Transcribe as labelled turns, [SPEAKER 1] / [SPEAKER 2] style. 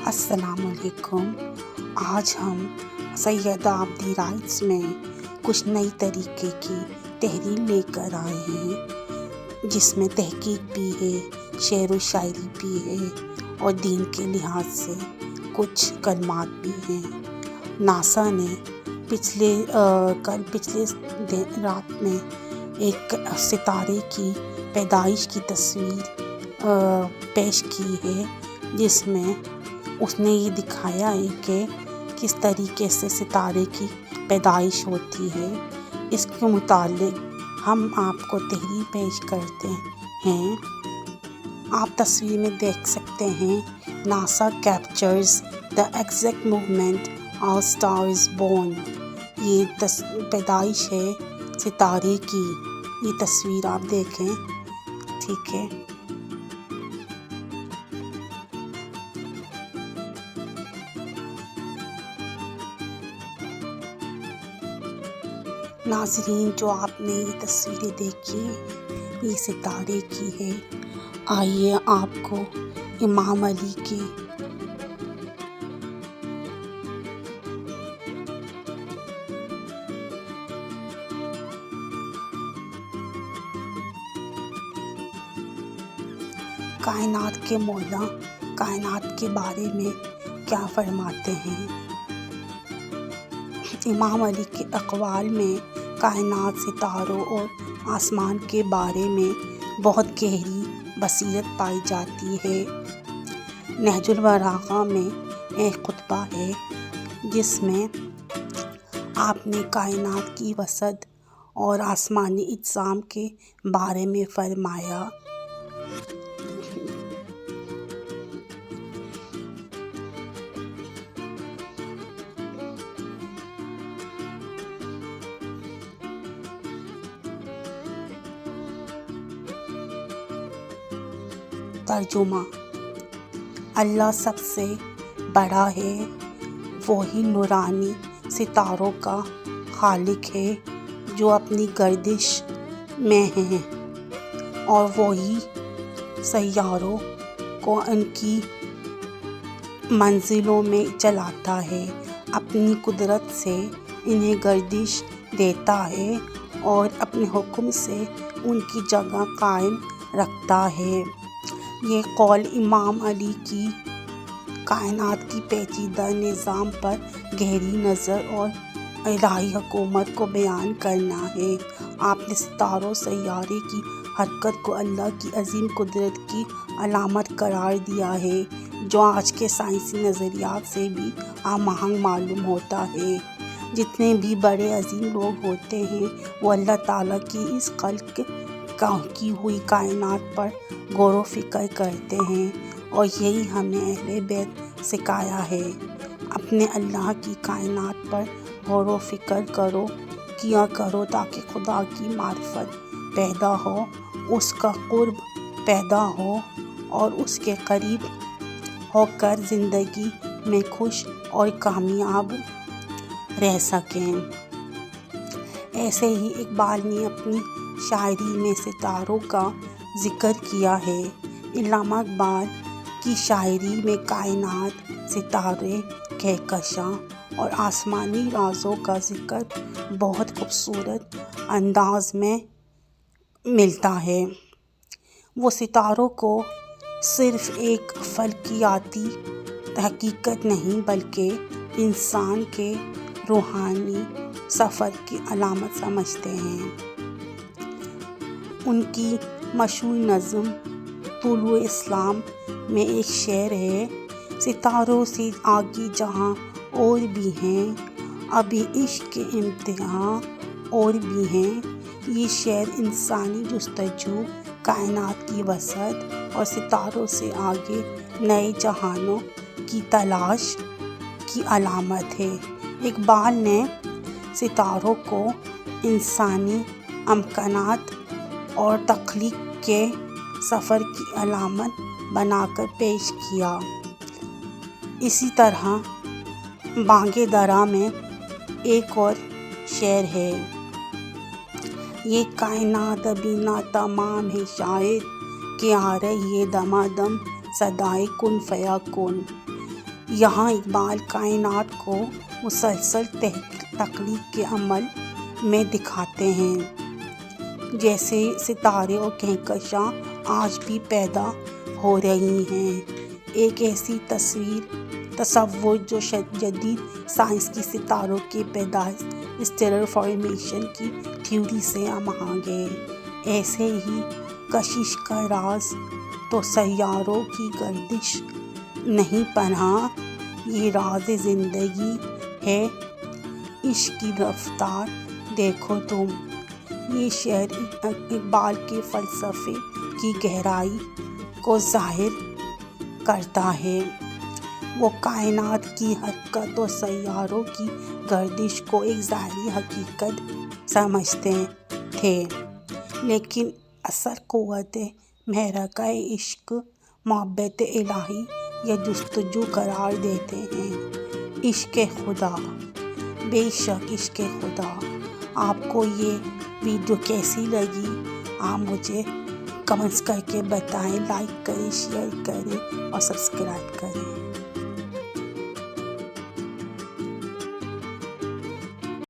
[SPEAKER 1] السلام علیکم۔ آج ہم سیدہ آبدی رائٹس میں کچھ نئی طریقے کی تحریر لے کر آئے ہیں، جس میں تحقیق بھی ہے، شعر و شاعری بھی ہے اور دین کے لحاظ سے کچھ کلمات بھی ہیں۔ ناسا نے پچھلے رات میں ایک ستارے کی پیدائش کی تصویر پیش کی ہے، جس میں اس نے یہ دکھایا ہے کہ کس طریقے سے ستارے کی پیدائش ہوتی ہے۔ اس کے متعلق ہم آپ کو تحریر پیش کرتے ہیں۔ آپ تصویر میں دیکھ سکتے ہیں، NASA captures the exact movement of star is born. یہ پیدائش ہے ستارے کی۔ یہ تصویر آپ دیکھیں، ٹھیک ہے۔ ناظرین، جو آپ نے یہ تصویریں دیکھی یہ ستارے کی ہے۔ آئیے آپ کو امام علی کے کائنات کے مولا کائنات کے بارے میں کیا فرماتے ہیں۔ امام علی کے اقوال میں کائنات، ستاروں اور آسمان کے بارے میں بہت گہری بصیرت پائی جاتی ہے۔ نہج البلاغہ میں ایک خطبہ ہے جس میں آپ نے کائنات کی وسعت اور آسمانی اجسام کے بارے میں فرمایا۔ ترجمہ: اللہ سب سے بڑا ہے، وہی نورانی ستاروں کا خالق ہے جو اپنی گردش میں ہیں، اور وہی سیاروں کو ان کی منزلوں میں چلاتا ہے، اپنی قدرت سے انہیں گردش دیتا ہے اور اپنے حکم سے ان کی جگہ قائم رکھتا ہے۔ یہ قول امام علی کی کائنات کی پیچیدہ نظام پر گہری نظر اور الہی حکمت کو بیان کرنا ہے۔ آپ نے ستاروں سیارے کی حرکت کو اللہ کی عظیم قدرت کی علامت قرار دیا ہے، جو آج کے سائنسی نظریات سے بھی ہم آہنگ معلوم ہوتا ہے۔ جتنے بھی بڑے عظیم لوگ ہوتے ہیں وہ اللہ تعالیٰ کی اس خلق کی ہوئی کائنات پر غور و فکر کرتے ہیں، اور یہی ہمیں اہل بیت سکھایا ہے۔ اپنے اللہ کی کائنات پر غور و فکر کیا کرو تاکہ خدا کی معرفت پیدا ہو، اس کا قرب پیدا ہو اور اس کے قریب ہو کر زندگی میں خوش اور کامیاب رہ سکیں۔ ایسے ہی اقبال نے اپنی شاعری میں ستاروں کا ذکر کیا ہے۔ علامہ اقبال کی شاعری میں کائنات، ستارے، کہکشاں اور آسمانی رازوں کا ذکر بہت خوبصورت انداز میں ملتا ہے۔ وہ ستاروں کو صرف ایک فلکیاتی حقیقت نہیں بلکہ انسان کے روحانی سفر کی علامت سمجھتے ہیں۔ ان کی مشہور نظم طلوع اسلام میں ایک شعر ہے: ستاروں سے آگے جہاں اور بھی ہیں، ابھی عشق کے امتحاں اور بھی ہیں۔ یہ شعر انسانی جستجو، کائنات کی وسعت اور ستاروں سے آگے نئے جہانوں کی تلاش کی علامت ہے۔ اقبال نے ستاروں کو انسانی امکانات اور تخلیق کے سفر کی علامت بنا کر پیش کیا۔ اسی طرح بانگ درا میں ایک اور شعر ہے: یہ کائنات ابھی ناتمام ہے شاید، کہ آ رہی ہے دمادم صدائے کن فیکون۔ یہاں اقبال کائنات کو مسلسل تخلیق کے عمل میں دکھاتے ہیں، جیسے ستارے اور کہکشاں آج بھی پیدا ہو رہی ہیں۔ ایک ایسی تصور جو جدید سائنس کی ستاروں کی پیدائش اسٹیلر فارمیشن کی تھیوری سے ہم آہنگ ہے۔ ایسے ہی کشش کا راز تو سیاروں کی گردش نہیں پنہاں، یہ راز زندگی ہے، عشق کی رفتار دیکھو تم۔ یہ شعر اقبال کے فلسفے کی گہرائی کو ظاہر کرتا ہے۔ وہ کائنات کی حرکت اور سیاروں کی گردش کو ایک ظاہری حقیقت سمجھتے تھے، لیکن اصل قوت محرکہ عشق، محبت الہی یا جستجو قرار دیتے ہیں۔ عشق خدا، بے شک عشق خدا۔ آپ کو یہ ویڈیو کیسی لگی آپ مجھے کمنٹس کر کے بتائیں، لائک کریں، شیئر کریں اور سبسکرائب کریں۔